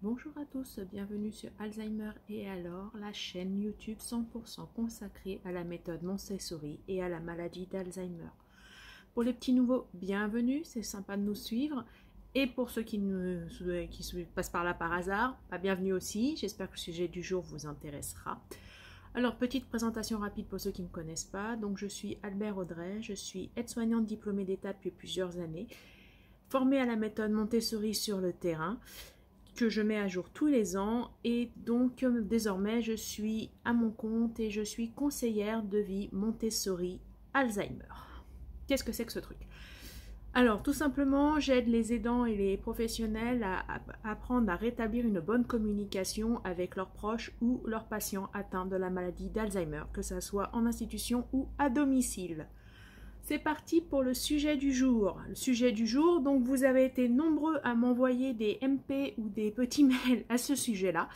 Bonjour à tous, bienvenue sur Alzheimer et alors, la chaîne YouTube 100% consacrée à la méthode Montessori et à la maladie d'Alzheimer. Pour les petits nouveaux, bienvenue, c'est sympa de nous suivre. Et pour ceux qui passent par là par hasard, bienvenue aussi, j'espère que le sujet du jour vous intéressera. Alors, petite présentation rapide pour ceux qui ne me connaissent pas. Donc, je suis Albert Audrey, je suis aide-soignante diplômée d'État depuis plusieurs années, formée à la méthode Montessori sur le terrain, que je mets à jour tous les ans, et donc désormais je suis à mon compte et je suis conseillère de vie Montessori Alzheimer. Qu'est-ce que c'est que ce truc? Alors tout simplement, j'aide les aidants et les professionnels à apprendre à rétablir une bonne communication avec leurs proches ou leurs patients atteints de la maladie d'Alzheimer, que ce soit en institution ou à domicile. C'est parti pour le sujet du jour. Le sujet du jour, donc vous avez été nombreux à m'envoyer des MP ou des petits mails à ce sujet-là,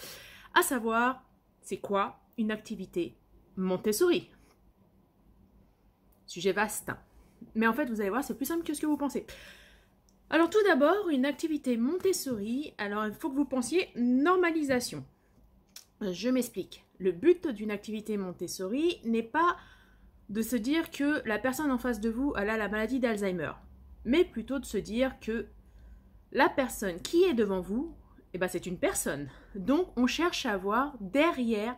à savoir, c'est quoi une activité Montessori? Sujet vaste. Mais en fait, vous allez voir, c'est plus simple que ce que vous pensez. Alors tout d'abord, une activité Montessori, alors il faut que vous pensiez normalisation. Je m'explique. Le but d'une activité Montessori n'est pas de se dire que la personne en face de vous elle a la maladie d'Alzheimer, mais plutôt de se dire que la personne qui est devant vous, c'est une personne. Donc on cherche à voir derrière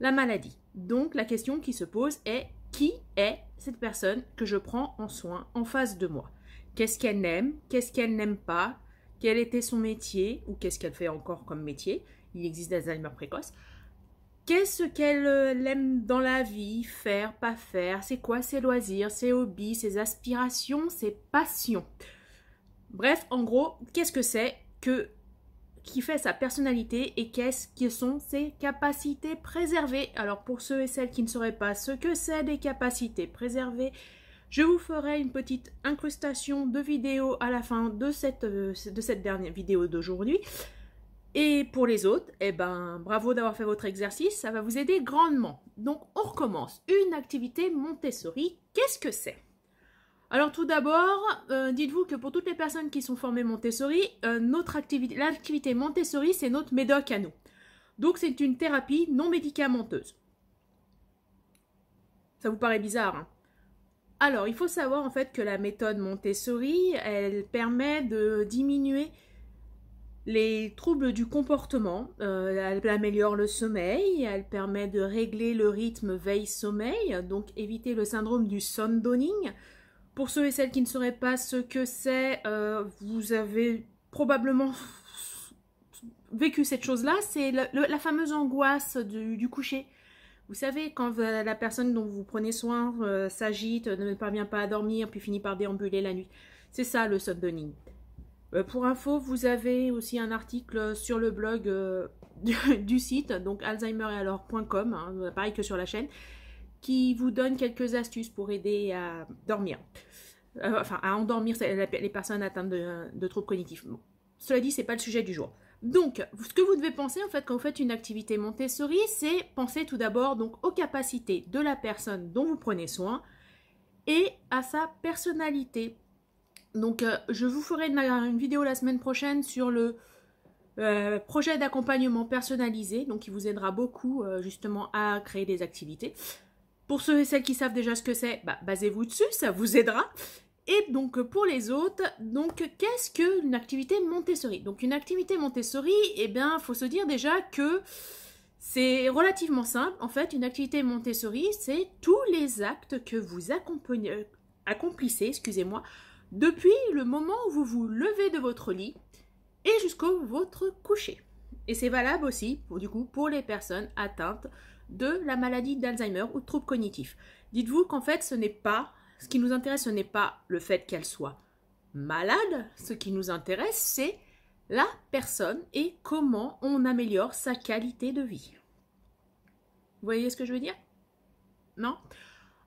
la maladie. Donc la question qui se pose est: qui est cette personne que je prends en soin en face de moi? Qu'est-ce qu'elle aime? Qu'est-ce qu'elle n'aime pas? Quel était son métier? Ou qu'est-ce qu'elle fait encore comme métier? Il existe d'Alzheimer précoce. Qu'est-ce qu'elle aime dans la vie, faire, pas faire? C'est quoi ses loisirs, ses hobbies, ses aspirations, ses passions? Bref, en gros, qu'est-ce que c'est qui fait sa personnalité et qu'est-ce qui sont ses capacités préservées? Alors pour ceux et celles qui ne sauraient pas ce que c'est des capacités préservées, je vous ferai une petite incrustation de vidéos à la fin de cette dernière vidéo d'aujourd'hui. Et pour les autres, bravo d'avoir fait votre exercice, ça va vous aider grandement. Donc, on recommence. Une activité Montessori, qu'est-ce que c'est? Alors, tout d'abord, dites-vous que pour toutes les personnes qui sont formées Montessori, l'activité Montessori, c'est notre médoc à nous. Donc, c'est une thérapie non médicamenteuse. Ça vous paraît bizarre, hein? Alors, il faut savoir en fait que la méthode Montessori, elle permet de diminuer les troubles du comportement, elle améliore le sommeil, elle permet de régler le rythme veille-sommeil, donc éviter le syndrome du sundowning. Pour ceux et celles qui ne sauraient pas ce que c'est, vous avez probablement vécu cette chose-là, c'est la fameuse angoisse du coucher. Vous savez, quand la personne dont vous prenez soin s'agite, ne parvient pas à dormir, puis finit par déambuler la nuit. C'est ça le sundowning. Pour info, vous avez aussi un article sur le blog du site, donc alzheimeretalors.com, hein, pareil que sur la chaîne, qui vous donne quelques astuces pour aider à dormir, à endormir les personnes atteintes de troubles cognitifs. Bon, cela dit, c'est pas le sujet du jour. Donc, ce que vous devez penser en fait quand vous faites une activité Montessori, c'est penser tout d'abord donc aux capacités de la personne dont vous prenez soin et à sa personnalité. Donc, je vous ferai une vidéo la semaine prochaine sur le projet d'accompagnement personnalisé, donc qui vous aidera beaucoup justement à créer des activités. Pour ceux et celles qui savent déjà ce que c'est, basez-vous dessus, ça vous aidera. Et donc, pour les autres, donc qu'est-ce qu'une activité Montessori? Donc, une activité Montessori, faut se dire déjà que c'est relativement simple. En fait, une activité Montessori, c'est tous les actes que vous accomplissez, excusez-moi, depuis le moment où vous vous levez de votre lit et jusqu'au votre coucher. Et c'est valable aussi pour les personnes atteintes de la maladie d'Alzheimer ou de troubles cognitifs. Dites-vous qu'en fait, ce qui nous intéresse, ce n'est pas le fait qu'elle soit malade. Ce qui nous intéresse, c'est la personne et comment on améliore sa qualité de vie. Vous voyez ce que je veux dire? Non?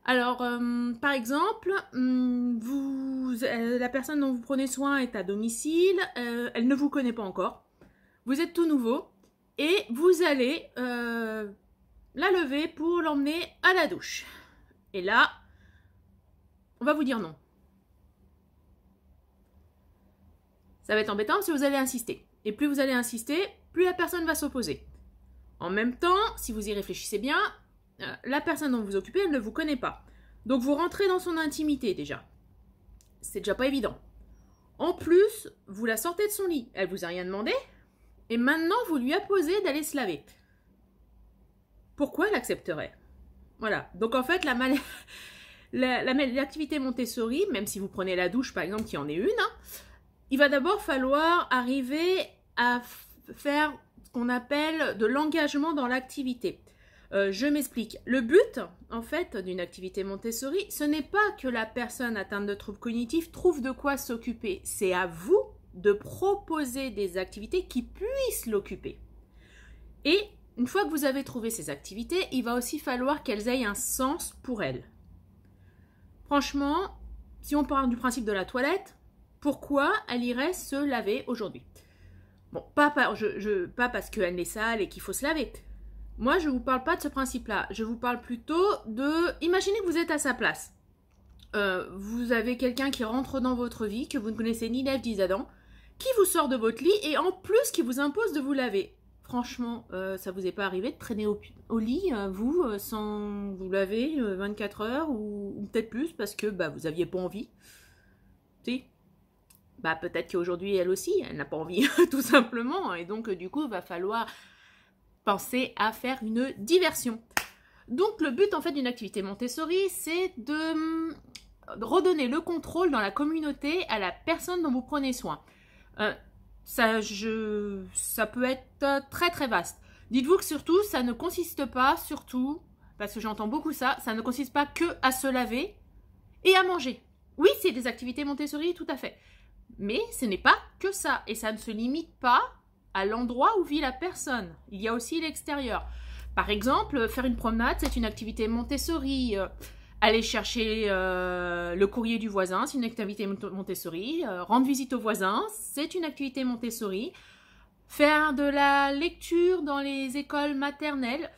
Alors, par exemple, la personne dont vous prenez soin est à domicile, elle ne vous connaît pas encore, vous êtes tout nouveau, et vous allez la lever pour l'emmener à la douche. Et là, on va vous dire non. Ça va être embêtant si vous allez insister. Et plus vous allez insister, plus la personne va s'opposer. En même temps, si vous y réfléchissez bien, la personne dont vous vous occupez, elle ne vous connaît pas. Donc vous rentrez dans son intimité déjà. C'est déjà pas évident. En plus, vous la sortez de son lit. Elle vous a rien demandé. Et maintenant, vous lui imposez d'aller se laver. Pourquoi elle accepterait? Voilà. Donc en fait, l'activité Montessori, même si vous prenez la douche par exemple, qui en est une, hein, il va d'abord falloir arriver à faire ce qu'on appelle de l'engagement dans l'activité. Je m'explique. Le but, en fait, d'une activité Montessori, ce n'est pas que la personne atteinte de troubles cognitifs trouve de quoi s'occuper. C'est à vous de proposer des activités qui puissent l'occuper. Et une fois que vous avez trouvé ces activités, il va aussi falloir qu'elles aient un sens pour elle. Franchement, si on parle du principe de la toilette, pourquoi elle irait se laver aujourd'hui? Bon, pas parce qu'elle est sale et qu'il faut se laver. Moi, je ne vous parle pas de ce principe-là. Je vous parle plutôt de... Imaginez que vous êtes à sa place. Vous avez quelqu'un qui rentre dans votre vie, que vous ne connaissez ni d'Ève ni d'Adam, qui vous sort de votre lit et en plus qui vous impose de vous laver. Franchement, ça vous est pas arrivé de traîner au lit, vous, sans vous laver 24 heures ou peut-être plus parce que vous aviez pas envie? Si? Peut-être qu'aujourd'hui, elle aussi, elle n'a pas envie, tout simplement. Et donc, du coup, il va falloir penser à faire une diversion. Donc, le but, en fait, d'une activité Montessori, c'est de redonner le contrôle dans la communauté à la personne dont vous prenez soin. Ça peut être très, très vaste. Dites-vous que surtout, ça ne consiste pas, parce que j'entends beaucoup ça ne consiste pas que à se laver et à manger. Oui, c'est des activités Montessori, tout à fait. Mais ce n'est pas que ça. Et ça ne se limite pas à l'endroit où vit la personne. Il y a aussi l'extérieur. Par exemple, faire une promenade, c'est une activité Montessori. Aller chercher le courrier du voisin, c'est une activité Montessori. Rendre visite au voisin, c'est une activité Montessori. Faire de la lecture dans les écoles maternelles,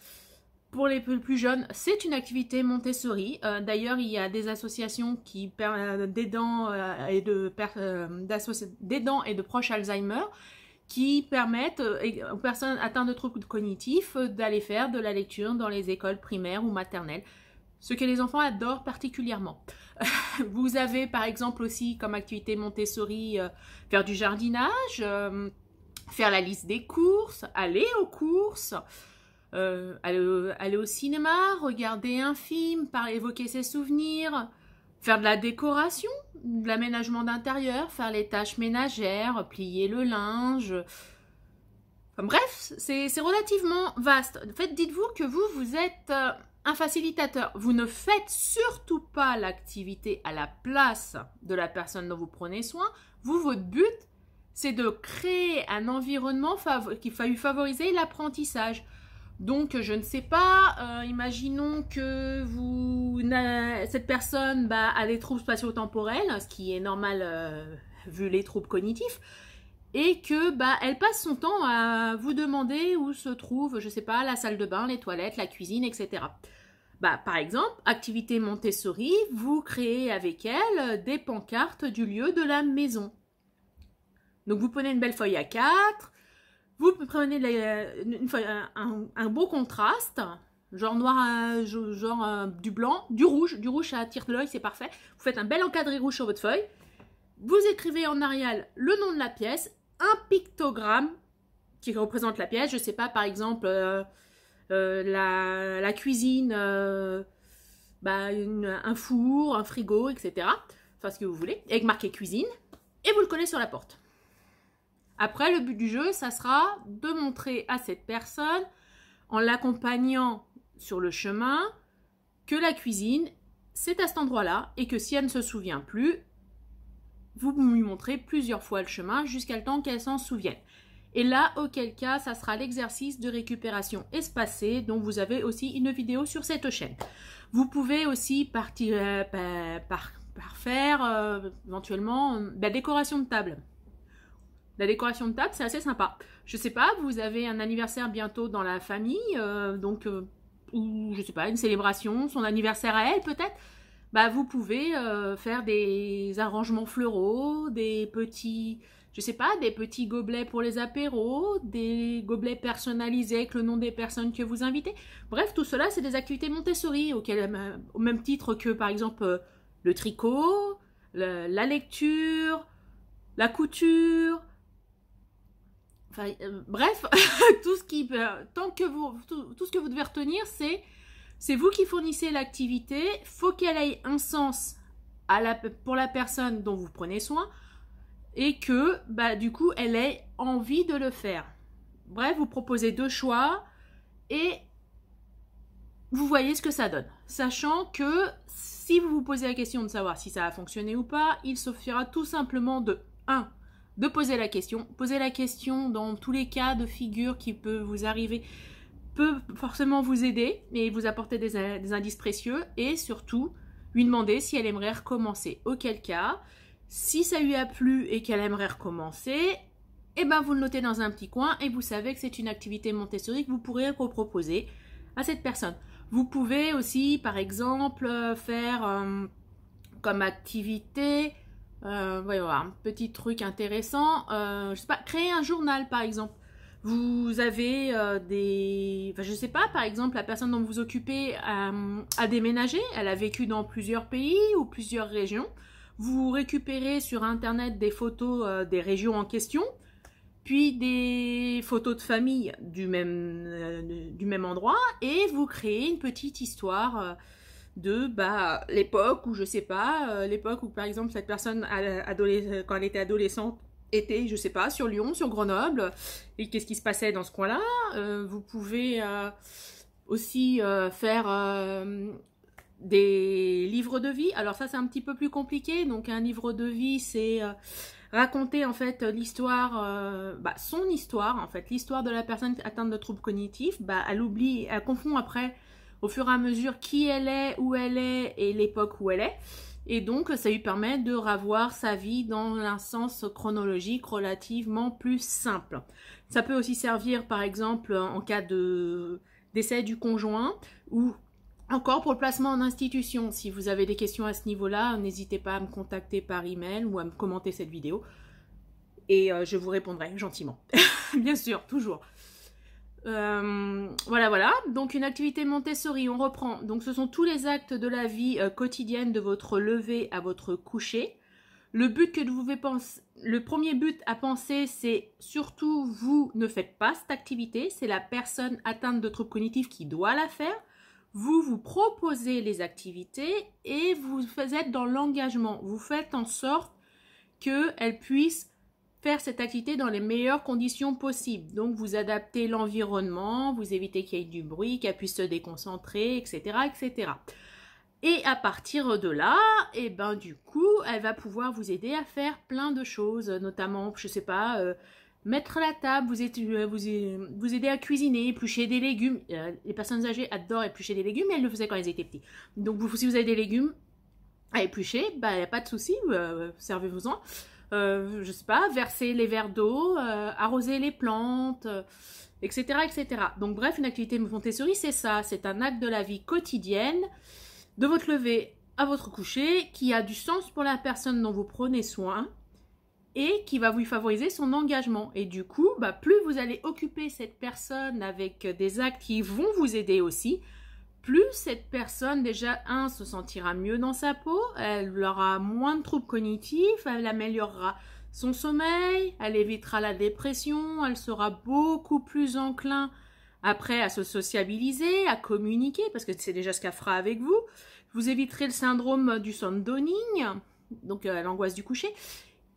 pour les plus jeunes, c'est une activité Montessori. D'ailleurs, il y a des associations d'aidants et de proches Alzheimer qui permettent aux personnes atteintes de troubles cognitifs d'aller faire de la lecture dans les écoles primaires ou maternelles, ce que les enfants adorent particulièrement. Vous avez par exemple aussi comme activité Montessori faire du jardinage, faire la liste des courses, aller aux courses, aller au cinéma, regarder un film, évoquer ses souvenirs, faire de la décoration, de l'aménagement d'intérieur, faire les tâches ménagères, plier le linge. Enfin, bref, c'est relativement vaste. En fait, dites-vous que vous êtes un facilitateur. Vous ne faites surtout pas l'activité à la place de la personne dont vous prenez soin. Votre but, c'est de créer un environnement qui va favoriser l'apprentissage. Donc, je ne sais pas, imaginons que cette personne a des troubles spatio-temporels, ce qui est normal vu les troubles cognitifs, et que elle passe son temps à vous demander où se trouve, je ne sais pas, la salle de bain, les toilettes, la cuisine, etc. Par exemple, activité Montessori, vous créez avec elle des pancartes du lieu de la maison. Donc, vous prenez une belle feuille A4, vous prenez un beau contraste, genre noir, genre du blanc, du rouge ça attire l'œil, c'est parfait. Vous faites un bel encadré rouge sur votre feuille. Vous écrivez en arrière le nom de la pièce, un pictogramme qui représente la pièce. Je ne sais pas, par exemple, la cuisine, un four, un frigo, etc. Enfin, ce que vous voulez, avec marqué cuisine. Et vous le collez sur la porte. Après, le but du jeu, ça sera de montrer à cette personne, en l'accompagnant sur le chemin, que la cuisine, c'est à cet endroit-là, et que si elle ne se souvient plus, vous lui montrez plusieurs fois le chemin jusqu'à le temps qu'elle s'en souvienne. Et là, auquel cas, ça sera l'exercice de récupération espacée, dont vous avez aussi une vidéo sur cette chaîne. Vous pouvez aussi faire éventuellement la décoration de table. La décoration de table, c'est assez sympa. Je sais pas, vous avez un anniversaire bientôt dans la famille, ou je sais pas, une célébration, son anniversaire à elle peut-être. Vous pouvez faire des arrangements floraux, des petits je sais pas, des petits gobelets pour les apéros, des gobelets personnalisés avec le nom des personnes que vous invitez. Bref, tout cela, c'est des activités Montessori, au même titre que, par exemple, le tricot, la lecture, la couture, enfin, bref, tout ce que vous devez retenir, c'est vous qui fournissez l'activité, faut qu'elle ait un sens pour la personne dont vous prenez soin, et que, du coup, elle ait envie de le faire. Bref, vous proposez 2 choix et vous voyez ce que ça donne. Sachant que si vous vous posez la question de savoir si ça a fonctionné ou pas, il suffira tout simplement de 1. De poser la question. Poser la question dans tous les cas de figure qui peut vous arriver peut forcément vous aider et vous apporter des indices précieux. Et surtout, lui demander si elle aimerait recommencer. Auquel cas, si ça lui a plu et qu'elle aimerait recommencer, eh ben vous le notez dans un petit coin et vous savez que c'est une activité Montessori que vous pourrez proposer à cette personne. Vous pouvez aussi, par exemple, faire comme activité, voyons voir, un petit truc intéressant, je sais pas, créer un journal par exemple. Vous avez je sais pas, par exemple, la personne dont vous vous occupez a déménagé, elle a vécu dans plusieurs pays ou plusieurs régions. Vous récupérez sur internet des photos des régions en question, puis des photos de famille du même endroit, et vous créez une petite histoire de l'époque où, je sais pas, l'époque où par exemple cette personne, quand elle était adolescente, était, je sais pas, sur Lyon, sur Grenoble, et qu'est-ce qui se passait dans ce coin-là. Vous pouvez aussi faire des livres de vie. Alors ça, c'est un petit peu plus compliqué. Donc un livre de vie, c'est raconter en fait l'histoire, son histoire, en fait, l'histoire de la personne atteinte de troubles cognitifs. Elle confond après, au fur et à mesure, qui elle est, où elle est et l'époque où elle est. Et donc, ça lui permet de revoir sa vie dans un sens chronologique relativement plus simple. Ça peut aussi servir, par exemple, en cas décès du conjoint ou encore pour le placement en institution. Si vous avez des questions à ce niveau-là, n'hésitez pas à me contacter par email ou à me commenter cette vidéo. Et je vous répondrai gentiment. Bien sûr, toujours. Voilà. Donc une activité Montessori, on reprend. Donc ce sont tous les actes de la vie quotidienne de votre lever à votre coucher. Le premier but à penser, c'est surtout vous ne faites pas cette activité. C'est la personne atteinte de troubles cognitifs qui doit la faire. Vous proposez les activités et vous êtes dans l'engagement. Vous faites en sorte qu'elle puisse faire cette activité dans les meilleures conditions possibles. Donc, vous adaptez l'environnement, vous évitez qu'il y ait du bruit, qu'elle puisse se déconcentrer, etc., etc. Et à partir de là, du coup, elle va pouvoir vous aider à faire plein de choses, notamment, je sais pas, mettre la table, vous aider à cuisiner, éplucher des légumes. Les personnes âgées adorent éplucher des légumes, mais elles le faisaient quand elles étaient petites. Donc, si vous avez des légumes à éplucher, il n'y a pas de souci, servez-vous-en. Je sais pas, verser les verres d'eau, arroser les plantes, etc., etc. Donc bref, une activité Montessori, c'est ça, c'est un acte de la vie quotidienne, de votre lever à votre coucher, qui a du sens pour la personne dont vous prenez soin et qui va vous favoriser son engagement. Et du coup, plus vous allez occuper cette personne avec des actes qui vont vous aider aussi, plus cette personne, déjà, se sentira mieux dans sa peau, elle aura moins de troubles cognitifs, elle améliorera son sommeil, elle évitera la dépression, elle sera beaucoup plus enclin après à se sociabiliser, à communiquer, parce que c'est déjà ce qu'elle fera avec vous. Vous éviterez le syndrome du sound dawning, donc l'angoisse du coucher,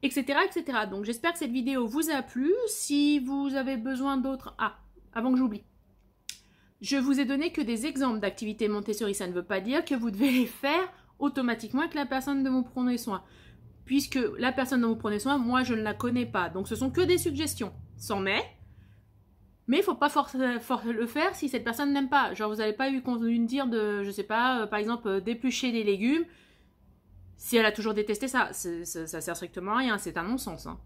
etc., etc. Donc j'espère que cette vidéo vous a plu. Si vous avez besoin d'autres... avant que j'oublie. Je vous ai donné que des exemples d'activités Montessori. Ça ne veut pas dire que vous devez les faire automatiquement avec la personne dont vous prenez soin. Puisque la personne dont vous prenez soin, moi, je ne la connais pas. Donc, ce sont que des suggestions. C'en est. Mais il ne faut pas le faire si cette personne n'aime pas. Genre, vous n'avez pas eu me dire de, je sais pas, par exemple, d'éplucher des légumes. Si elle a toujours détesté ça, ça sert strictement à rien. C'est un non-sens. Hein.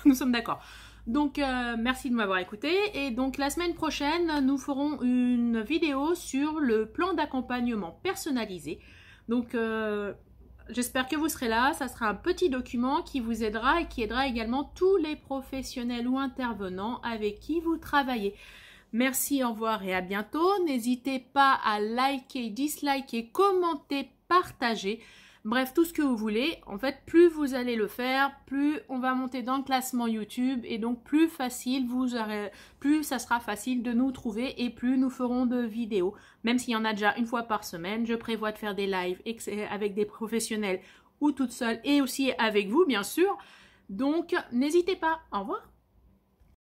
Nous sommes d'accord. Donc, merci de m'avoir écouté. Et donc, la semaine prochaine, nous ferons une vidéo sur le plan d'accompagnement personnalisé. Donc, j'espère que vous serez là. Ça sera un petit document qui vous aidera et qui aidera également tous les professionnels ou intervenants avec qui vous travaillez. Merci, au revoir et à bientôt. N'hésitez pas à liker, disliker, commenter, partager. Bref, tout ce que vous voulez. En fait, plus vous allez le faire, plus on va monter dans le classement YouTube et donc plus facile plus ça sera facile de nous trouver et plus nous ferons de vidéos. Même s'il y en a déjà une fois par semaine, je prévois de faire des lives avec des professionnels ou toute seule et aussi avec vous, bien sûr. Donc, n'hésitez pas. Au revoir.